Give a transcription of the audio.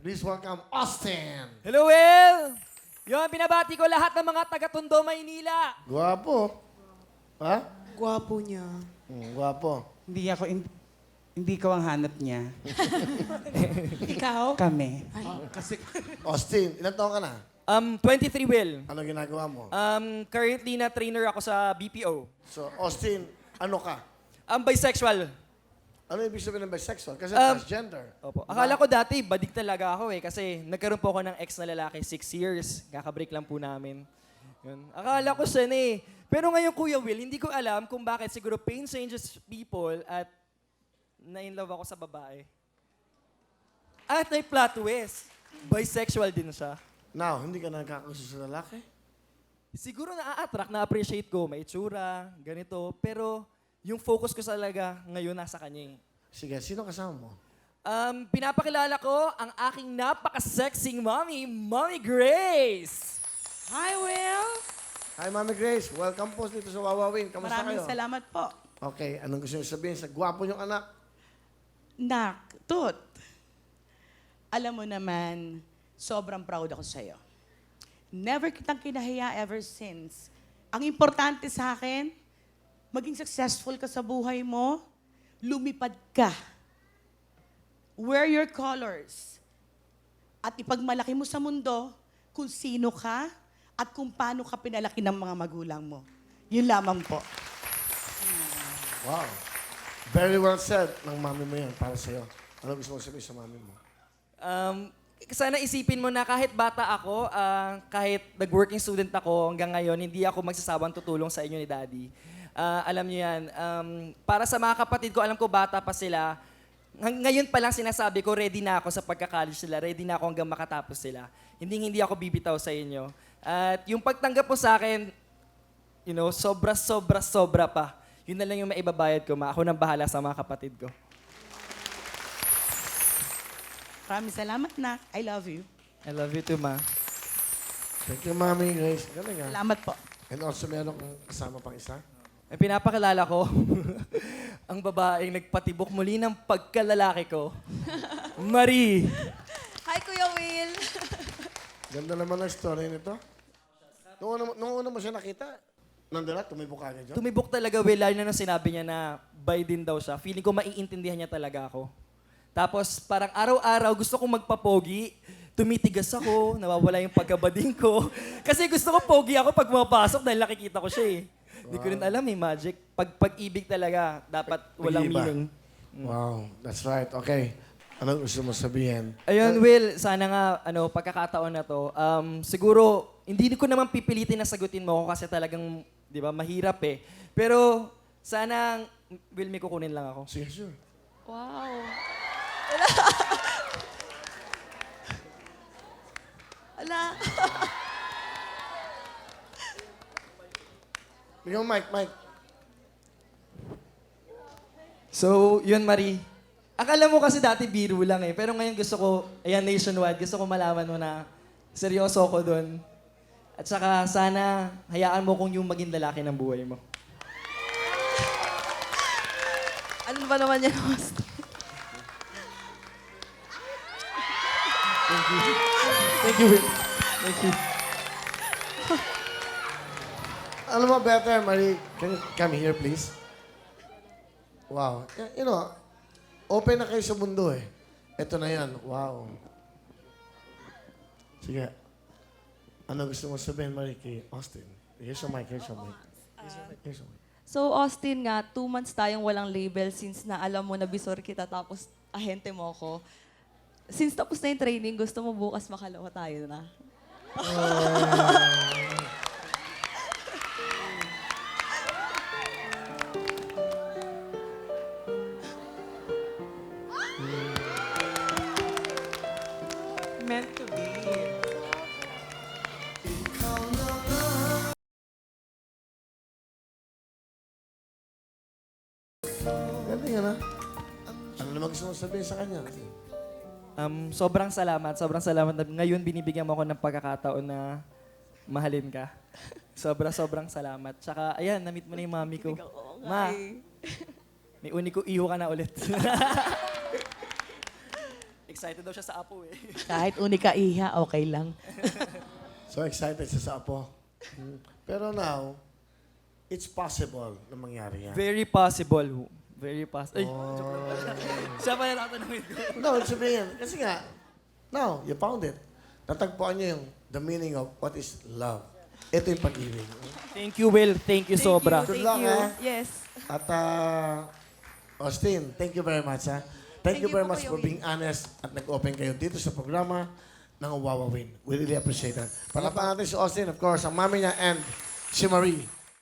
Please welcome Austin. Hello, Will! Yun, binabati ko lahat ng mga taga-Tondo, Maynila. Guwapo. Ha? Gwapo niya. Guwapo. Hindi ko ang hanap niya. Ikaw? Kami. Austin, ilan taon ka na? 23, Will. Ano ginagawa mo? Currently na trainer ako sa BPO. So, Austin, ano ka? Bisexual. Ano ibig sabihin ng bisexual? Kasi transgender. Opo. Akala ko dati, badik talaga ako kasi nagkaroon po ako ng ex na lalaki, 6 years. Kakabreak lang po namin. Yun. Akala ko siya na eh. Pero ngayon, Kuya Will, hindi ko alam kung bakit siguro pain changes people at na-inlove ako sa babae. At may plot twist. Bisexual din siya. Now, hindi ka nagkakagusto sa lalaki? Siguro na-attract, na-appreciate ko, may itsura, ganito. Pero yung focus ko talaga ngayon nasa kanya. Sige, sino kasama mo? Pinapakilala ko ang aking napaka-sexing mommy, Mommy Grace! Hi, Will. Hi, Mami Grace. Welcome po dito sa Wawawin. Kamusta Maraming kayo? salamat po. Okay, anong gusto niyo sabihin sa gwapo niyong anak? Nak, Tut. Alam mo naman, sobrang proud ako sa'yo. Never kitang kinahiya ever since. Ang importante sa akin, maging successful ka sa buhay mo, lumipad ka. Wear your colors. At ipagmalaki mo sa mundo kung sino ka at kung paano ka pinalaki ng mga magulang mo. Yun lamang po. Wow. Very well said ng mami mo yan para sa'yo. Ano gusto mo sabihin sa mami mo? Sana isipin mo na kahit bata ako, kahit nag-working student ako hanggang ngayon, hindi ako magsasawang tutulong sa inyo ni Daddy. Alam niyo yan, para sa mga kapatid ko, alam ko bata pa sila, ngayon pa lang sinasabi ko, ready na ako sa pagka-college sila, ready na ako hanggang makatapos sila. Hindi ako bibitaw sa inyo. At yung pagtanggap mo sa akin, you know, sobra pa. Yun na lang yung maibabayad ko, Ako nang bahala sa mga kapatid ko. Maraming salamat, Nak. I love you. I love you too, Ma. Thank you, Mami Grace. Galing nga. Salamat po. And also, meron kang kasama pang isa? Ay, pinapakilala ko ang babaeng nagpatibok muli ng pagkalalaki ko, Marie. Hi, Kuya Will. Ganda naman ang story nito. Nung una mo siya nakita, nandun na, tumibok ka agad dyan? Tumibok talaga, Will, lalo na nung sinabi niya na bi din daw siya. Feeling ko maiintindihan niya talaga ako. Tapos parang araw-araw gusto kong magpapogi. Tumitigas ako, nawawala yung pagkabading ko. Kasi gusto ko pogi ako pag pumapasok dahil nakikita ko siya eh. Hindi ko rin alam magic. Pag-ibig talaga, dapat walang Pag-iba. meaning. Wow, that's right. Okay. Ano gusto mo sabihin? Ayun, Will, sana nga, pagkakataon na to, siguro, hindi ko naman pipilitin na sagutin mo ako kasi talagang, di ba, mahirap eh. Pero, sana, Will, may kukunin lang ako. Sige, sure. Wow. Ala. Bigyan mo Mike. So, yun, Marie. Akala mo kasi dati biro lang eh. Pero ngayon gusto ko, ayan, nationwide, gusto ko malaman mo na seryoso ako doon. At saka sana hayaan mo kung yung maging lalaki ng buhay mo. Ano ba naman yan, host? Thank you, Will. Thank you. Alam mo, better, Marie, can you come here, please? Wow. You know, open na kayo sa mundo eh. Ito na yan. Wow. Sige. Ano gusto mo sabihin, Marie, kay Austin? Here's your mic. Here's your mic. So, Austin nga, 2 months tayong walang label since na alam mo na bisor kita tapos ahente mo ko. Since tapos na yung training, gusto mo bukas makalawa tayo na. Meant to be. Galing nga na. Ano naman gusto mo sabihin sa kanya? Sobrang salamat. Sobrang salamat na ngayon binibigyan mo ako ng pagkakataon na mahalin ka. Sobrang salamat. Tsaka, ayan, na-meet mo na yung mami ko. Ma, may uni ko iho ka na ulit. Excited daw siya sa Apo eh. Kahit unika iha, okay lang. So excited siya sa Apo. Pero now, it's possible na mangyari yan. Very possible. Very possible. Ay, joke lang pala. Siya pa yung tatanungin ko. No, ibig sabihin, kasi nga, now, you found it. Natagpuan niyo yung the meaning of what is love. Ito yung pag-ibig. Thank you, Will. Thank you sobra. Good luck, ha? Yes. At Austin, thank you very much, ha? Thank you very much for being honest at nag-open kayo dito sa programa ng Wawa Win. We really appreciate that. Palapakan natin si Austin, of course, ang mami niya and si Marie.